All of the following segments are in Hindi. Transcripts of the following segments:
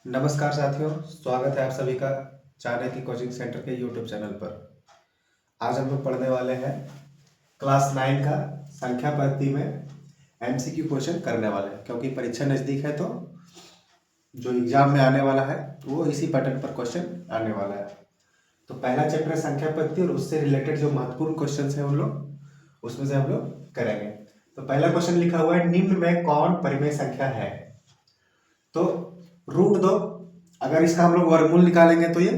नमस्कार साथियों, स्वागत है आप सभी का चाणक्य कोचिंग सेंटर के यूट्यूब चैनल पर। आज हम लोग पढ़ने वाले हैं क्लास 9 का संख्या पद्धति में एमसीक्यू क्वेश्चन करने वाले हैं, क्योंकि परीक्षा नज़दीक है तो जो एग्जाम में आने वाला है वो इसी पैटर्न पर क्वेश्चन आने वाला है। तो पहला चैप्टर है संख्या पद्धति और उससे रिलेटेड जो महत्वपूर्ण क्वेश्चन हैं उन लोग उसमें से हम लोग करेंगे। तो पहला क्वेश्चन लिखा हुआ है, निम्न में कौन परिमेय संख्या है? तो √2, अगर इसका हम लोग वर्गमूल निकालेंगे तो ये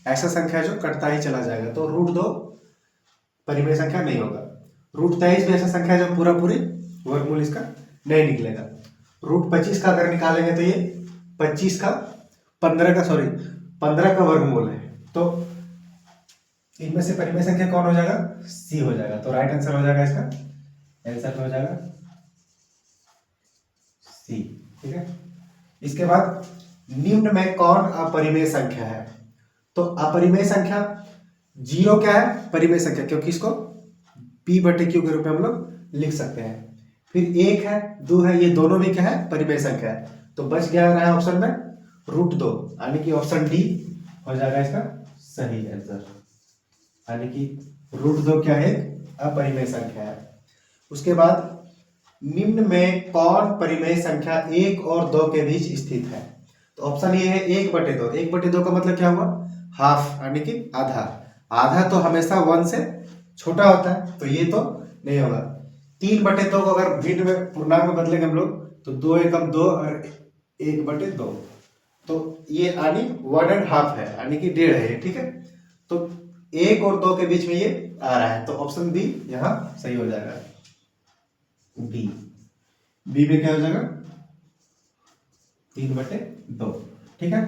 ऐसा संख्या है जो कटता ही चला जाएगा, तो √2 परिमेय संख्या नहीं होगा। √23 भी ऐसा संख्या है जो पूरा पूरी वर्गमूल इसका नहीं निकलेगा। √25 का अगर निकालेंगे तो ये 25 का 15 का वर्गमूल है, तो इनमें से परिमेय संख्या कौन हो जाएगा? सी हो जाएगा। तो राइट आंसर हो जाएगा, इसका आंसर हो जाएगा सी। ठीक है, इसके बाद निम्न में कौन अपरिमेय संख्या है? तो अपरिमेय संख्या 0 क्या है? परिमेय संख्या, क्योंकि इसको p/q के रूप में हम लोग लिख सकते हैं। फिर 1 है, 2 है, ये दोनों भी क्या है? परिमेय संख्या है। तो बच गया रहा है ऑप्शन में √2, यानी कि ऑप्शन डी हो जाएगा इसका सही आंसर, यानी कि √2 क्या है? अपरिमेय संख्या है। उसके बाद निम्न में कौन परिमेय संख्या 1 और 2 के बीच स्थित है? तो ऑप्शन ये है 1/2। 1/2 का मतलब क्या हुआ? हाफ, यानी कि आधा। आधा तो हमेशा 1 से छोटा होता है, तो ये तो नहीं होगा। 3/2 को अगर भिन्न में पूर्णांक में बदलेंगे हम लोग तो 2 एकम 2 और 1/2, तो ये यानी 1.5 है, यानी कि 1.5 है। ठीक है, तो 1 और 2 के बीच में ये आ रहा है, तो ऑप्शन बी यहाँ सही हो जाएगा। बी में क्या हो जाएगा? 3/2। ठीक है,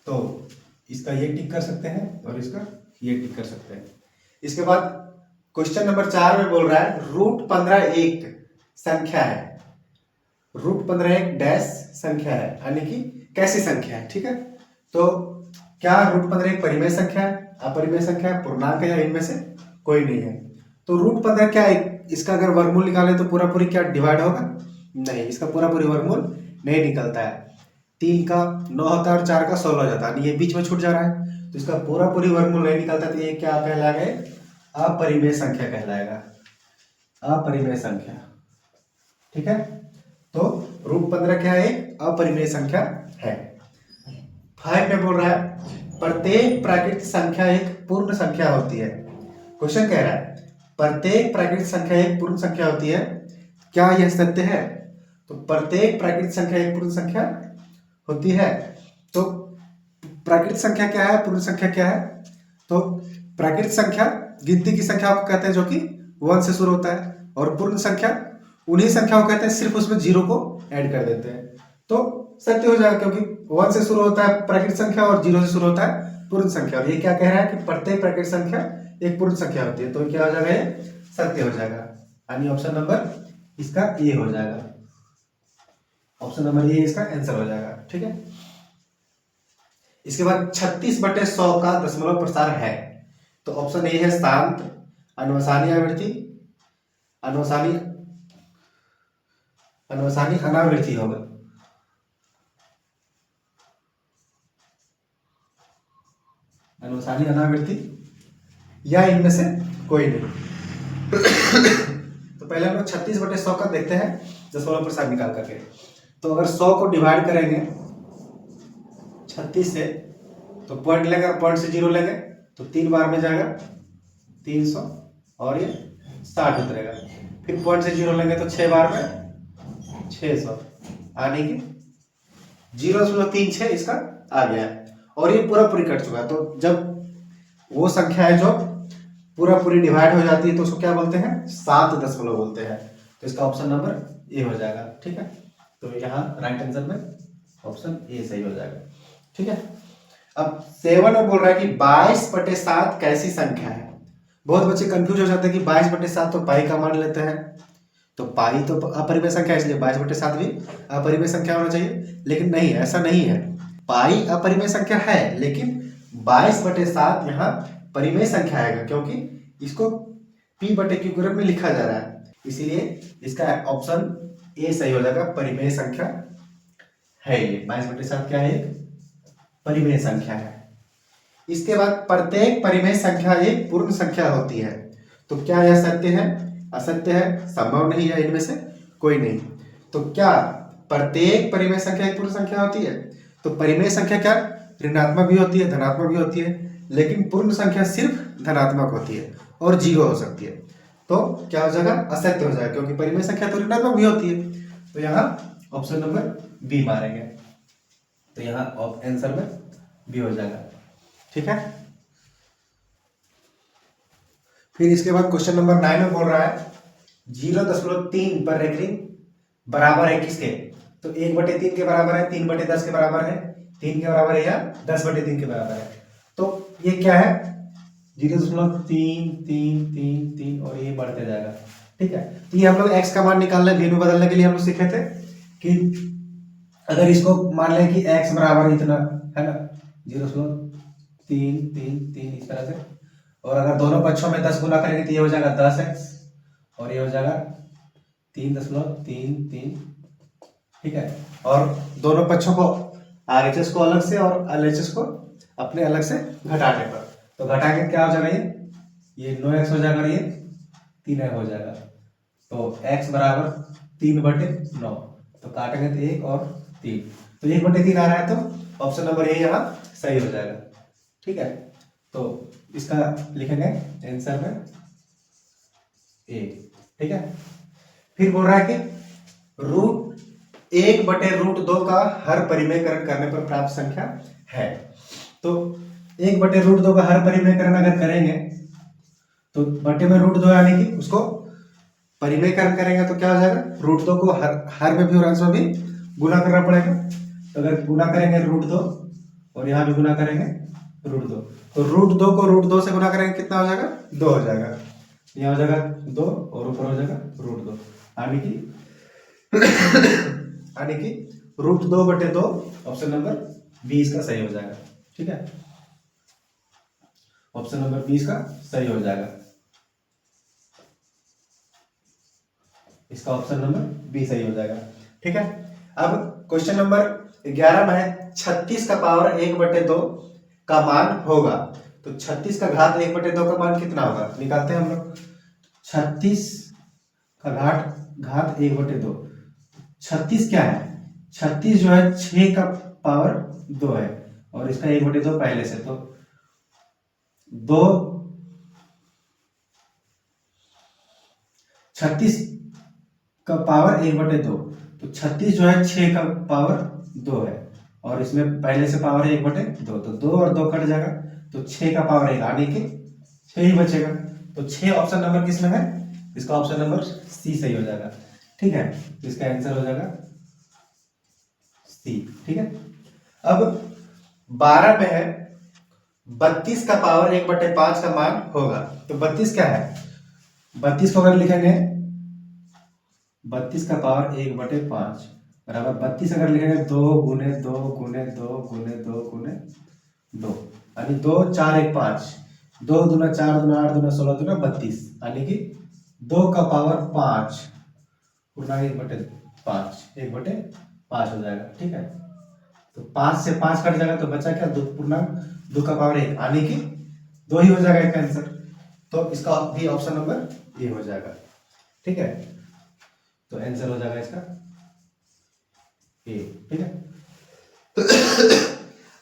तो इसका ये टिक कर सकते हैं और इसका ये टिक कर सकते हैं। इसके बाद क्वेश्चन नंबर 4 में बोल रहा है √15 एक संख्या है। √15 एक डैश संख्या है, यानी कि कैसी संख्या है? ठीक है, तो क्या √15 एक परिमेय संख्या है, अपरिमेय संख्या है, पूर्णांक है, या इनमें से कोई नहीं है? तो √15 क्या है? इसका अगर वर्गमूल निकाले तो पूरा पूरी क्या डिवाइड होगा? नहीं, इसका पूरा पूरी वर्गमूल नहीं निकलता है। 3 का 9 होता है और 4 का 16 हो जाता है, ये बीच में छूट जा रहा है, तो इसका पूरा पूरी वर्गमूल नहीं निकलता, तो ये क्या कहलाएगा? अपरिमेय संख्या कहलाएगा, अपरिमेय संख्या। ठीक है, तो √15 क्या है? अपरिमेय संख्या है। 5 में बोल रहा है प्रत्येक प्राकृतिक संख्या एक पूर्ण संख्या होती है। क्वेश्चन कह रहा है प्रत्येक प्राकृतिक संख्या एक पूर्ण संख्या होती है, क्या यह सत्य है? तो प्रत्येक प्राकृतिक संख्या एक पूर्ण संख्या होती है, तो प्राकृतिक संख्या क्या है, पूर्ण संख्या क्या है? तो प्राकृतिक संख्या गिनती की संख्या को कहते हैं जो कि 1 से शुरू होता है, और पूर्ण संख्या उन्हीं संख्याओं को कहते हैं सिर्फ उसमें 0 को ऐड कर देते हैं, तो सत्य हो जाएगा, क्योंकि 1 से शुरू होता है प्राकृतिक संख्या और 0 से शुरू होता है पूर्ण संख्या। और ये क्या कह रहा है कि प्रत्येक प्राकृतिक संख्या एक पूर्ण संख्या होती है, तो क्या हो जाएगा? ये सत्य हो जाएगा, यानी ऑप्शन नंबर इसका ए हो जाएगा। ऑप्शन नंबर ए इसका आंसर हो जाएगा। ठीक है, इसके बाद 36/100 का दशमलव प्रसार है, तो ऑप्शन ए है शांत, अनवसानी आवृत्ति, अनवसानी अनवसानी अनावृत्ति होगा। अनवसानी अनावृत्ति या इनमें से कोई नहीं। तो पहले हम लोग 36/100 का देखते हैं दशमलव प्रसार निकाल करके। तो अगर 100 को डिवाइड करेंगे 36 से, तो पॉइंट लेंगे और पॉइंट से 0 लेंगे तो 3 बार में जाएगा 300 और ये 60 उतरेगा। फिर पॉइंट से 0 लेंगे तो 6 बार में 600, यानी कि 0.36 इसका आ गया है, और ये पूरा पूरी कट चुका है। तो जब वो संख्या है जो पूरा पूरी डिवाइड हो जाती है तो उसको क्या बोलते हैं? 7 दशमलव बोलते हैं, तो इसका ऑप्शन नंबर ए हो जाएगा। ठीक है, तो यहाँ राइट आंसर में ऑप्शन ए सही हो जाएगा। ठीक है, अब 7 में बोल रहा है कि 22/7 कैसी संख्या है? बहुत बच्चे कंफ्यूज हो जाते हैं कि 22/7 तो पाई का मान लेते हैं, तो पाई तो अपरिमेय संख्या है, इसलिए 22/7 भी अपरिमेय संख्या होना चाहिए, लेकिन नहीं, ऐसा नहीं है। पाई अपरिमेय संख्या है, लेकिन 22/7 यहाँ परिमेय संख्या आएगा, क्योंकि इसको p/q के रूप में लिखा जा रहा है, इसीलिए इसका ऑप्शन ए सही हो जाएगा, परिमेय संख्या है ये 22/7 क्या है, एक परिमेय संख्या है। इसके बाद प्रत्येक परिमेय संख्या एक पूर्ण संख्या होती है। तो क्या यह सत्य है, असत्य है, संभव नहीं है, इनमें से कोई नहीं। तो क्या प्रत्येक परिमेय संख्या एक पूर्ण संख्या होती है? तो परिमेय संख्या क्या ऋणात्मक भी होती है, धनात्मक भी होती है, लेकिन पूर्ण संख्या सिर्फ धनात्मक होती है और जीरो हो सकती है। तो क्या हो जाएगा, असत्य हो जाएगा, क्योंकि परिमेय संख्या तो ऋणात्मक भी होती है। तो यहाँ ऑप्शन नंबर बी मारेंगे। तो यहाँ आंसर में बी हो जाएगा। ठीक है। फिर इसके बाद क्वेश्चन नंबर 9 में बोल रहा है 0.3 पर रेखिंग बराबर है किसके? तो 1/3 के बराबर है, 3/10 के बराबर है, 3 के बराबर है या 10/3 के बराबर है। तो ये क्या है, 0.3 और ये बढ़ते जाएगा। ठीक है। तो ये हम लोग x का मान निकालने वैल्यू बदलने के लिए हम लोग सीखे थे कि अगर इसको मान लें कि x बराबर इतना है ना, 0.3 इस तरह से, और अगर दोनों पक्षों में 10 गुना करेंगे तो ये हो जाएगा 10x और ये हो जाएगा 3.33। ठीक है। और दोनों पक्षों को RHS को अलग से और LHS को अपने अलग से घटाने पर, तो घटाएंगे क्या हो जाएगा, ये 9x हो जाएगा, ये 3x हो जाएगा। तो x बराबर 3/9, तो काटेंगे तो 1 और 3, तो 1/3 आ रहा है, तो ऑप्शन नंबर ए यहाँ सही हो जाएगा। ठीक है। तो इसका लिखेंगे आंसर में ए। ठीक है। फिर बोल रहा है कि √1/√2 का हर परिमेयकरण करने पर प्राप्त संख्या है। तो 1/√2 का हर परिमेयकरण अगर करेंगे तो बटे में √2 यानी कि उसको परिमेयकरण करेंगे तो क्या हो जाएगा, √2 को हर में भी और अंश में भी गुना करना पड़ेगा। तो अगर गुना करेंगे √2 और यहाँ भी गुना करेंगे √2, तो √2 को √2 से गुना करेंगे कितना हो जाएगा, 2 हो जाएगा। यहाँ हो जाएगा 2 और ऊपर हो जाएगा √2, यानी कि √2/2 ऑप्शन नंबर 20 का सही हो जाएगा। ठीक है। ऑप्शन नंबर 20 का सही हो जाएगा। इसका ऑप्शन नंबर बी सही हो जाएगा। ठीक है। अब क्वेश्चन नंबर 11 में 36 का पावर 1/2 का मान होगा। तो 36 का घात 1/2 का मान कितना होगा, निकालते हैं हम लोग। 36 का घात 1/2, 36 क्या है, 36 जो है 6 का पावर 2 है और इसका 1/2 पहले से, तो 2 36 का पावर 1/2, तो 36 जो है 6 का पावर 2 है और इसमें पहले से पावर है 1/2, तो 2 और 2 कट जाएगा, तो 6 का पावर 1 यानी कि 6 ही बचेगा। तो 6 ऑप्शन नंबर किसमें है, इसका ऑप्शन नंबर सी सही हो जाएगा। ठीक है। तो इसका आंसर हो जाएगा सी। ठीक है। अब 12 में है 32 का पावर 1/5 का मान होगा। तो 32 क्या है, 32 को अगर लिखेंगे 32 का पावर 1/5 बराबर 32 अगर लिखेंगे 2 गुने 2 गुने 2 गुने 2 गुने 2, यानी 2 4 1 5, 2 दूना 4 दूना 8 दूना 16 दूना 32, यानी कि 2 का पावर 5 पूर्णांक 1/5 1/5 हो जाएगा। ठीक है। तो 5 से 5 कट जाएगा तो बचा क्या, 2 पूर्णांक 2 का पावर 1 यानी कि 2 ही हो जाएगा इसका आंसर। तो इसका भी ऑप्शन नंबर ए हो जाएगा। ठीक है। तो आंसर हो जाएगा इसका ए। ठीक है।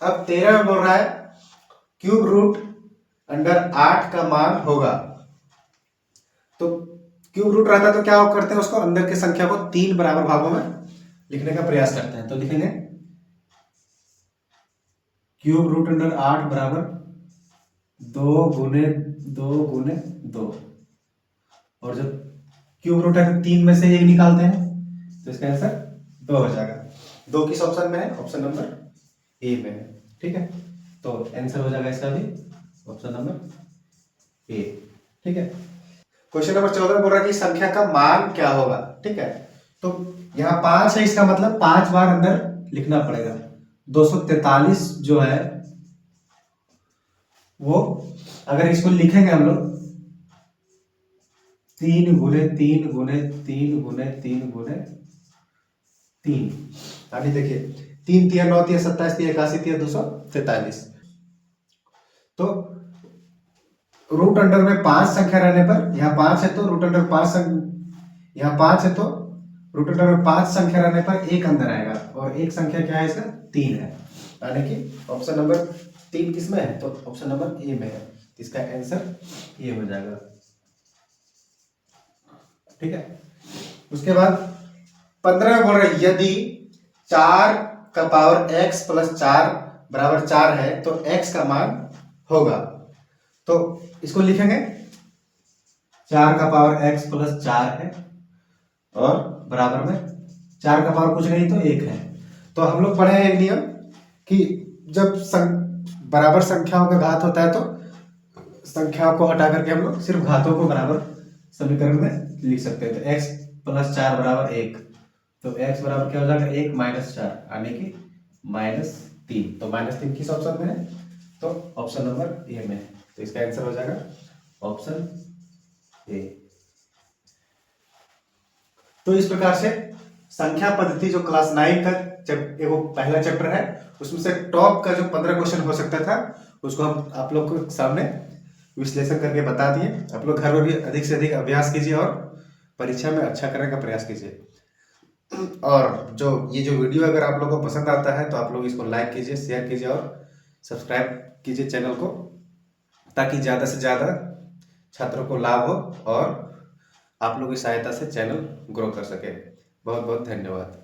अब 13 में बोल रहा है क्यूब रूट अंडर 8 का मान होगा। तो क्यूब रूट रहता है तो क्या करते हैं, उसको अंदर की संख्या को 3 बराबर भागों में लिखने का प्रयास करते हैं। तो लिखेंगे क्यूब रूट अंडर 8 बराबर 2 गुने 2 गुने 2, और जब क्यूब रूट है तो 3 में से 1 निकालते हैं तो इसका आंसर 2 हो जाएगा। 2 किस ऑप्शन में है, ऑप्शन नंबर ए में है। ठीक है। तो आंसर हो जाएगा इसका भी ऑप्शन नंबर ए। ठीक है। क्वेश्चन नंबर 14 में बोल रहा है कि संख्या का मान क्या होगा। ठीक है। तो यहाँ 5 है, इसका मतलब 5 बार अंदर लिखना पड़ेगा। 243 जो है वो अगर इसको लिखेंगे हम लोग 3 गुने 3 यानी देखिए 3 तिया 9 तिया 27 तिया 81 तिया 243। तो रूट अंडर में 5 संख्या रहने पर, यहाँ 5 है तो रूट अंडर 5 यहाँ 5 है तो रूट अंडर में 5 संख्या रहने पर एक अंदर आएगा, और एक संख्या क्या है इसका 3 है, यानी कि ऑप्शन नंबर 3 किसमें है, तो ऑप्शन नंबर ए में है। इसका आंसर ये हो जाएगा। ठीक है, उसके बाद 15 में बोल रहे यदि 4 का पावर x प्लस 4 बराबर 4 है तो x का मान होगा। तो इसको लिखेंगे 4 का पावर x प्लस 4 है और बराबर में 4 का पावर कुछ नहीं तो 1 है। तो हम लोग पढ़े हैं एक नियम कि जब बराबर संख्याओं का घात होता है तो संख्याओं को हटा करके हम लोग सिर्फ घातों को बराबर समीकरण में लिख सकते हैं। तो x प्लस 4 बराबर 1, तो x बराबर क्या हो जाएगा 1 माइनस 4 यानी कि -3। तो -3 किस ऑप्शन में है, तो ऑप्शन नंबर ए में है। तो इसका आंसर हो जाएगा ऑप्शन ए। तो इस प्रकार से संख्या पद्धति जो क्लास 9 तक जब एगो पहला चैप्टर है उसमें से टॉप का जो 15 क्वेश्चन हो सकता था उसको हम आप लोग को सामने विश्लेषण करके बता दिए। आप लोग घर में भी अधिक से अधिक अभ्यास कीजिए और परीक्षा में अच्छा करने का प्रयास कीजिए। और जो ये जो वीडियो अगर आप लोगों को पसंद आता है तो आप लोग इसको लाइक कीजिए, शेयर कीजिए और सब्सक्राइब कीजिए चैनल को, ताकि ज़्यादा से ज़्यादा छात्रों को लाभ हो और आप लोगों की सहायता से चैनल ग्रो कर सके। बहुत बहुत धन्यवाद।